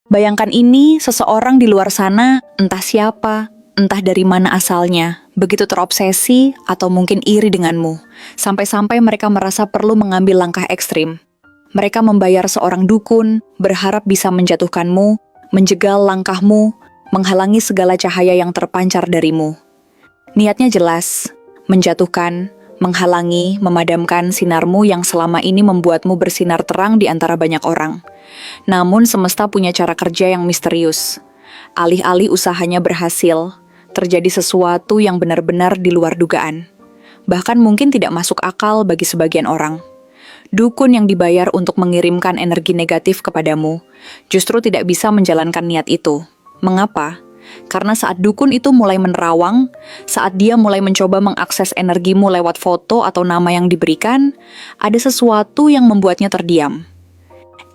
Bayangkan ini, seseorang di luar sana, entah siapa, entah dari mana asalnya, begitu terobsesi atau mungkin iri denganmu, sampai-sampai mereka merasa perlu mengambil langkah ekstrim. Mereka membayar seorang dukun, berharap bisa menjatuhkanmu, menjegal langkahmu, menghalangi segala cahaya yang terpancar darimu. Niatnya jelas, menjatuhkan, menghalangi, memadamkan sinarmu yang selama ini membuatmu bersinar terang di antara banyak orang. Namun semesta punya cara kerja yang misterius. Alih-alih usahanya berhasil, terjadi sesuatu yang benar-benar di luar dugaan. Bahkan mungkin tidak masuk akal bagi sebagian orang. Dukun yang dibayar untuk mengirimkan energi negatif kepadamu justru tidak bisa menjalankan niat itu. Mengapa? Karena saat dukun itu mulai menerawang, saat dia mulai mencoba mengakses energimu lewat foto atau nama yang diberikan, ada sesuatu yang membuatnya terdiam.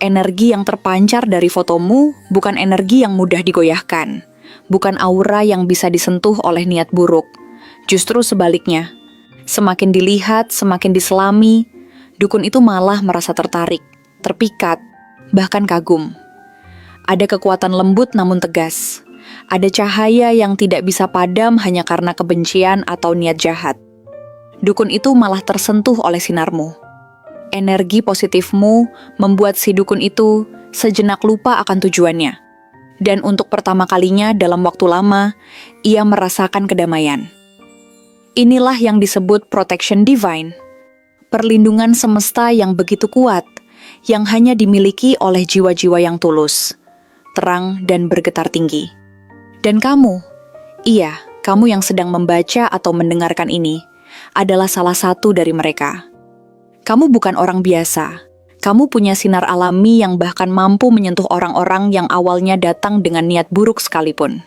Energi yang terpancar dari fotomu bukan energi yang mudah digoyahkan, bukan aura yang bisa disentuh oleh niat buruk. Justru sebaliknya, semakin dilihat, semakin diselami, dukun itu malah merasa tertarik, terpikat, bahkan kagum. Ada kekuatan lembut namun tegas. Ada cahaya yang tidak bisa padam hanya karena kebencian atau niat jahat. Dukun itu malah tersentuh oleh sinarmu. Energi positifmu membuat si dukun itu sejenak lupa akan tujuannya. Dan untuk pertama kalinya dalam waktu lama, ia merasakan kedamaian. Inilah yang disebut protection divine. Perlindungan semesta yang begitu kuat, yang hanya dimiliki oleh jiwa-jiwa yang tulus, terang dan bergetar tinggi. Dan kamu, iya, kamu yang sedang membaca atau mendengarkan ini, adalah salah satu dari mereka. Kamu bukan orang biasa. Kamu punya sinar alami yang bahkan mampu menyentuh orang-orang yang awalnya datang dengan niat buruk sekalipun.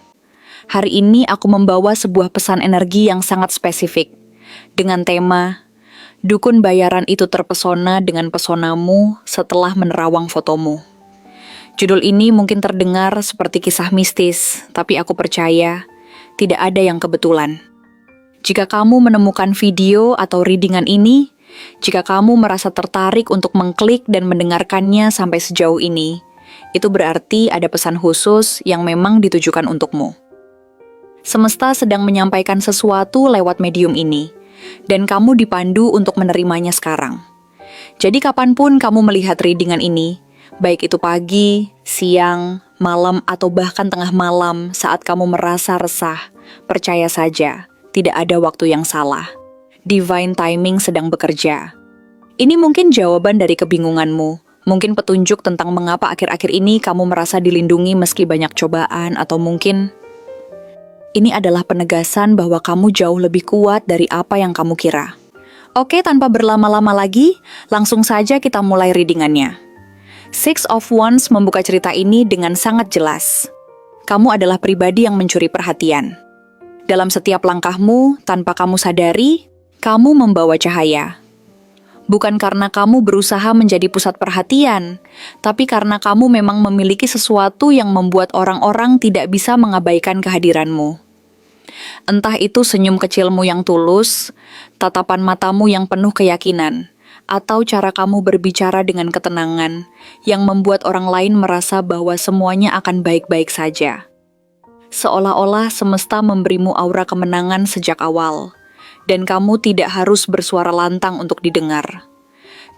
Hari ini aku membawa sebuah pesan energi yang sangat spesifik. Dengan tema, dukun bayaran itu terpesona dengan pesonamu setelah menerawang fotomu. Judul ini mungkin terdengar seperti kisah mistis, tapi aku percaya tidak ada yang kebetulan. Jika kamu menemukan video atau readingan ini, jika kamu merasa tertarik untuk mengklik dan mendengarkannya sampai sejauh ini, itu berarti ada pesan khusus yang memang ditujukan untukmu. Semesta sedang menyampaikan sesuatu lewat medium ini, dan kamu dipandu untuk menerimanya sekarang. Jadi kapanpun kamu melihat readingan ini, baik itu pagi, siang, malam, atau bahkan tengah malam saat kamu merasa resah, percaya saja, tidak ada waktu yang salah. Divine timing sedang bekerja. Ini mungkin jawaban dari kebingunganmu, mungkin petunjuk tentang mengapa akhir-akhir ini kamu merasa dilindungi meski banyak cobaan, atau mungkin ini adalah penegasan bahwa kamu jauh lebih kuat dari apa yang kamu kira. Oke, tanpa berlama-lama lagi, langsung saja kita mulai readingannya. Six of Wands membuka cerita ini dengan sangat jelas. Kamu adalah pribadi yang mencuri perhatian. Dalam setiap langkahmu, tanpa kamu sadari, kamu membawa cahaya. Bukan karena kamu berusaha menjadi pusat perhatian, tapi karena kamu memang memiliki sesuatu yang membuat orang-orang tidak bisa mengabaikan kehadiranmu. Entah itu senyum kecilmu yang tulus, tatapan matamu yang penuh keyakinan, atau cara kamu berbicara dengan ketenangan yang membuat orang lain merasa bahwa semuanya akan baik-baik saja. Seolah-olah semesta memberimu aura kemenangan sejak awal, dan kamu tidak harus bersuara lantang untuk didengar.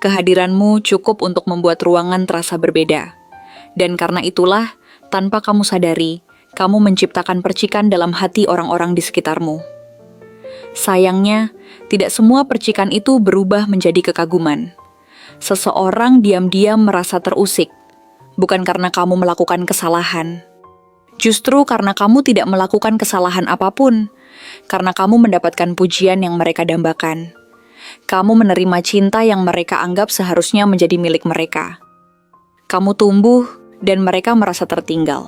Kehadiranmu cukup untuk membuat ruangan terasa berbeda. Dan karena itulah, tanpa kamu sadari, kamu menciptakan percikan dalam hati orang-orang di sekitarmu. Sayangnya, tidak semua percikan itu berubah menjadi kekaguman. Seseorang diam-diam merasa terusik, bukan karena kamu melakukan kesalahan. Justru karena kamu tidak melakukan kesalahan apapun, karena kamu mendapatkan pujian yang mereka dambakan. Kamu menerima cinta yang mereka anggap seharusnya menjadi milik mereka. Kamu tumbuh dan mereka merasa tertinggal.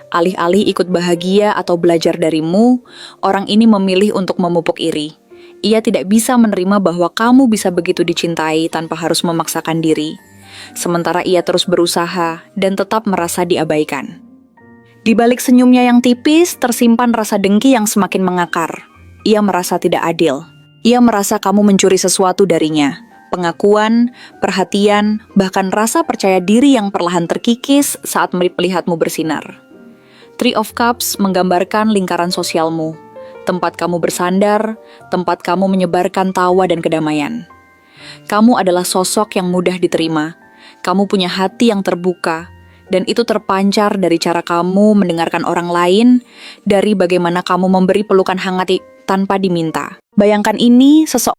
Alih-alih ikut bahagia atau belajar darimu, orang ini memilih untuk memupuk iri. Ia tidak bisa menerima bahwa kamu bisa begitu dicintai tanpa harus memaksakan diri. Sementara ia terus berusaha dan tetap merasa diabaikan. Di balik senyumnya yang tipis, tersimpan rasa dengki yang semakin mengakar. Ia merasa tidak adil. Ia merasa kamu mencuri sesuatu darinya, pengakuan, perhatian, bahkan rasa percaya diri yang perlahan terkikis saat melihatmu bersinar. Three of Cups menggambarkan lingkaran sosialmu, tempat kamu bersandar, tempat kamu menyebarkan tawa dan kedamaian. Kamu adalah sosok yang mudah diterima, kamu punya hati yang terbuka, dan itu terpancar dari cara kamu mendengarkan orang lain, dari bagaimana kamu memberi pelukan hangat tanpa diminta. Bayangkan ini, seseorang